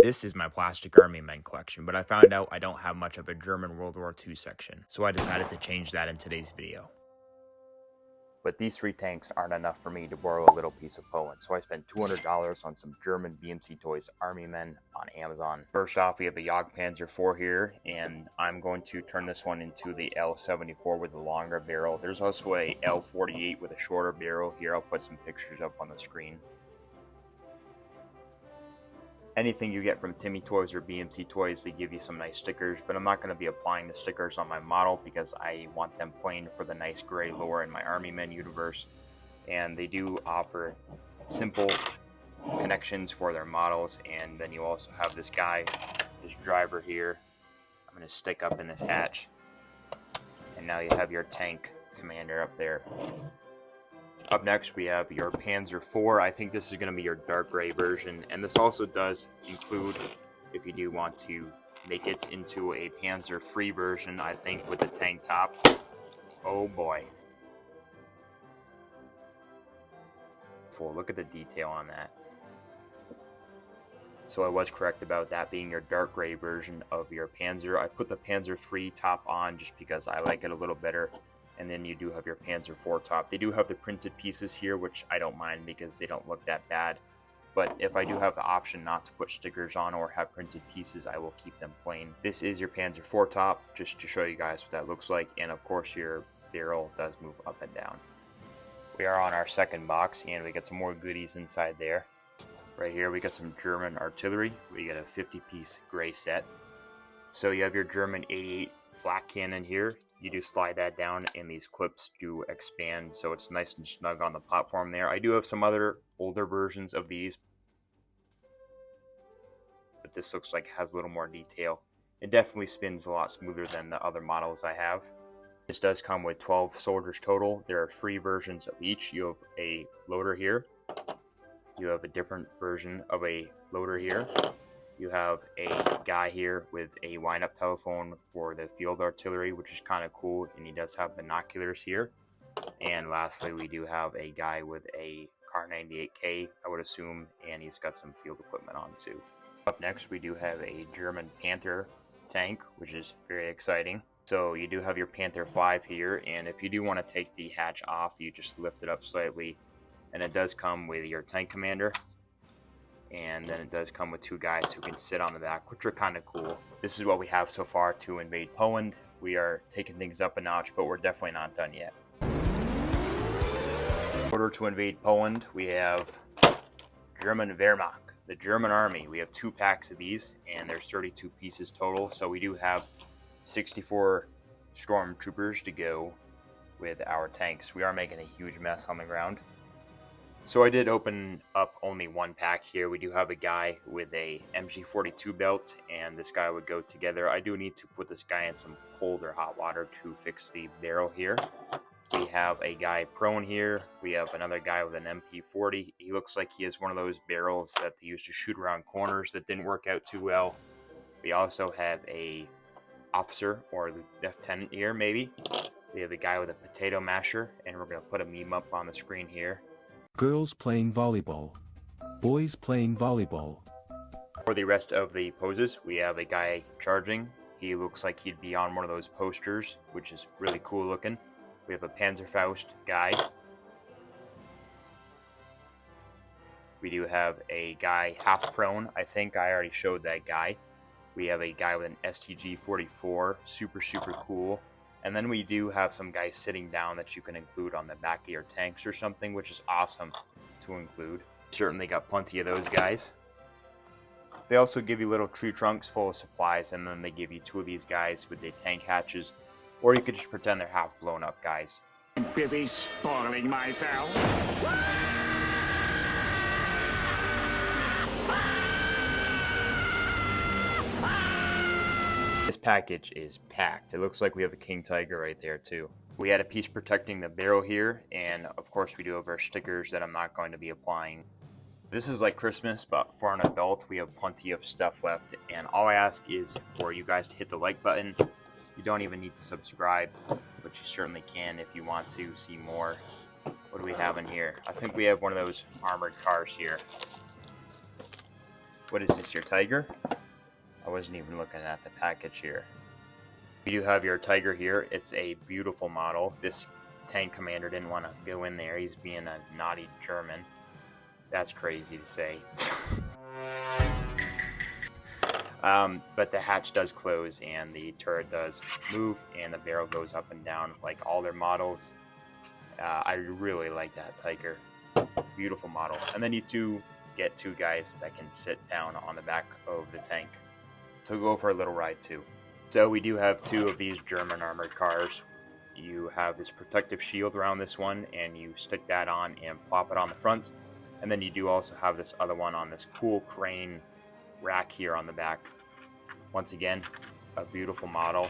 This is my plastic army men collection, but I found out I don't have much of a German World War II section, so I decided to change that in today's video. But these 3 tanks aren't enough for me to borrow a little piece of Poland, so I spent $200 on some German BMC Toys Army Men on Amazon. First off, we have the Panzer IV here, and I'm going to turn this one into the L74 with a longer barrel. There's also a L48 with a shorter barrel here. I'll put some pictures up on the screen. Anything you get from Timmy Toys or BMC Toys, they give you some nice stickers, but I'm not going to be applying the stickers on my model because I want them plain for the nice gray lore in my Army Men universe. And they do offer simple connections for their models, and then you also have this guy, this driver here. I'm going to stick up in this hatch, and now you have your tank commander up there. Up next, we have your Panzer IV. I think this is going to be your dark gray version, and this also does include, if you do want to make it into a Panzer III version, I think, with the tank top. Oh boy. Look at the detail on that. So I was correct about that being your dark gray version of your Panzer. I put the Panzer III top on just because I like it a little better. And then you do have your Panzer IV top. They do have the printed pieces here, which I don't mind because they don't look that bad. But if I do have the option not to put stickers on or have printed pieces, I will keep them plain. This is your Panzer IV top, just to show you guys what that looks like. And of course, your barrel does move up and down. We are on our second box, and we got some more goodies inside there. Right here, we got some German artillery. We got a 50-piece gray set. So you have your German 88 flak cannon here. You do slide that down, and these clips do expand, so it's nice and snug on the platform there. I do have some other older versions of these, but this looks like it has a little more detail. It definitely spins a lot smoother than the other models I have. This does come with 12 soldiers total. There are 3 versions of each. You have a loader here. You have a different version of a loader here. You have a guy here with a wind-up telephone for the field artillery, which is kind of cool, and he does have binoculars here. And lastly, we do have a guy with a Kar 98K, I would assume, and he's got some field equipment on too. Up next, we do have a German Panther tank, which is very exciting. So you do have your Panther V here, and if you do want to take the hatch off, you just lift it up slightly, and it does come with your tank commander. And then it does come with 2 guys who can sit on the back, which are kind of cool. This is what we have so far to invade Poland. We are taking things up a notch, but we're definitely not done yet. In order to invade Poland, we have German Wehrmacht, the German army. We have 2 packs of these, and there's 32 pieces total. So we do have 64 stormtroopers to go with our tanks. We are making a huge mess on the ground. So I did open up only 1 pack here. We do have a guy with a MG42 belt, and this guy would go together. I do need to put this guy in some cold or hot water to fix the barrel here. We have a guy prone here. We have another guy with an MP40. He looks like he has one of those barrels that they used to shoot around corners that didn't work out too well. We also have a officer or lieutenant here, maybe. We have a guy with a potato masher, and we're going to put a meme up on the screen here. Girls playing volleyball. Boys playing volleyball. For the rest of the poses, we have a guy charging. He looks like he'd be on one of those posters, which is really cool looking. We have a Panzerfaust guy. We do have a guy half prone. I think I already showed that guy. We have a guy with an STG-44, super cool. And then we do have some guys sitting down that you can include on the back of your tanks or something, which is awesome to include. Certainly got plenty of those guys. They also give you little tree trunks full of supplies, and then they give you 2 of these guys with the tank hatches, or you could just pretend they're half blown up guys. I'm busy spoiling myself. This package is packed. It looks like we have a King Tiger right there too. We had a piece protecting the barrel here, and of course we do have our stickers that I'm not going to be applying. This is like Christmas, but for an adult, we have plenty of stuff left, and all I ask is for you guys to hit the like button. You don't even need to subscribe, but you certainly can if you want to see more. What do we have in here? I think we have one of those armored cars here. What is this, your Tiger? I wasn't even looking at the package here. You do have your Tiger here. It's a beautiful model. This tank commander didn't want to go in there. He's being a naughty German. That's crazy to say. But the hatch does close and the turret does move and the barrel goes up and down like all their models. I really like that Tiger. Beautiful model. And then you do get two guys that can sit down on the back of the tank to go for a little ride too. So we do have two of these German armored cars. You have this protective shield around this one, and you stick that on and plop it on the front. And then you do also have this other one on this cool crane rack here on the back. Once again, a beautiful model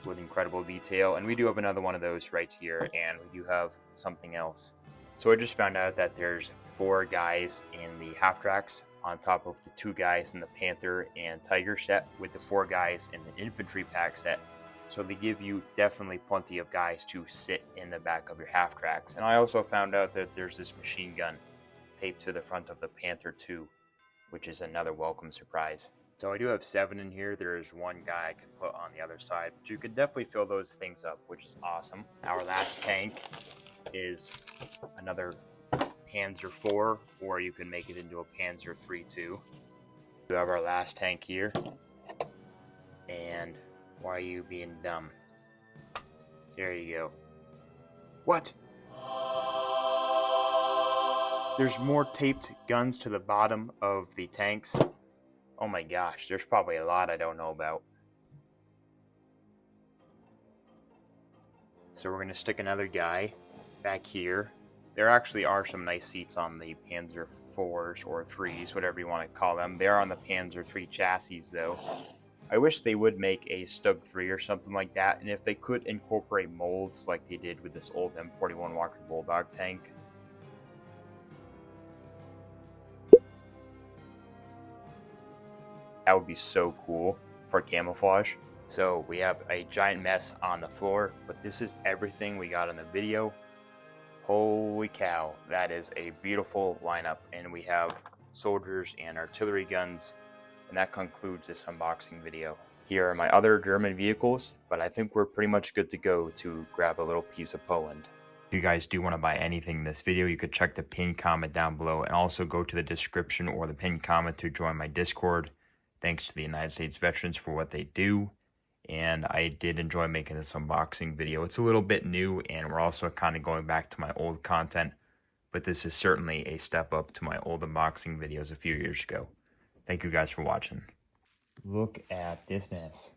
with incredible detail. And we do have another one of those right here, and we do have something else. So I just found out that there's 4 guys in the half tracks on top of the 2 guys in the Panther and Tiger set with the 4 guys in the Infantry pack set. So they give you definitely plenty of guys to sit in the back of your half tracks. And I also found out that there's this machine gun taped to the front of the Panther II, which is another welcome surprise. So I do have 7 in here. There's 1 guy I can put on the other side, but you could definitely fill those things up, which is awesome. Our last tank is another Panzer IV, or you can make it into a Panzer III too. We have our last tank here. And why are you being dumb? There you go. What? There's more taped guns to the bottom of the tanks. Oh my gosh, there's probably a lot I don't know about. So we're going to stick another guy back here. There actually are some nice seats on the Panzer IVs or 3s, whatever you want to call them. They are on the Panzer III chassis though. I wish they would make a Stug 3 or something like that, and if they could incorporate molds like they did with this old M41 Walker Bulldog tank. That would be so cool for camouflage. So we have a giant mess on the floor, but this is everything we got in the video. Holy cow, that is a beautiful lineup, and we have soldiers and artillery guns, and that concludes this unboxing video. Here are my other German vehicles, but I think we're pretty much good to go to grab a little piece of Poland. If you guys do want to buy anything in this video, you could check the pinned comment down below, and also go to the description or the pinned comment to join my Discord. Thanks to the United States veterans for what they do. And I did enjoy making this unboxing video. It's a little bit new, and we're also kind of going back to my old content, but this is certainly a step up to my old unboxing videos a few years ago. Thank you guys for watching. Look at this mess.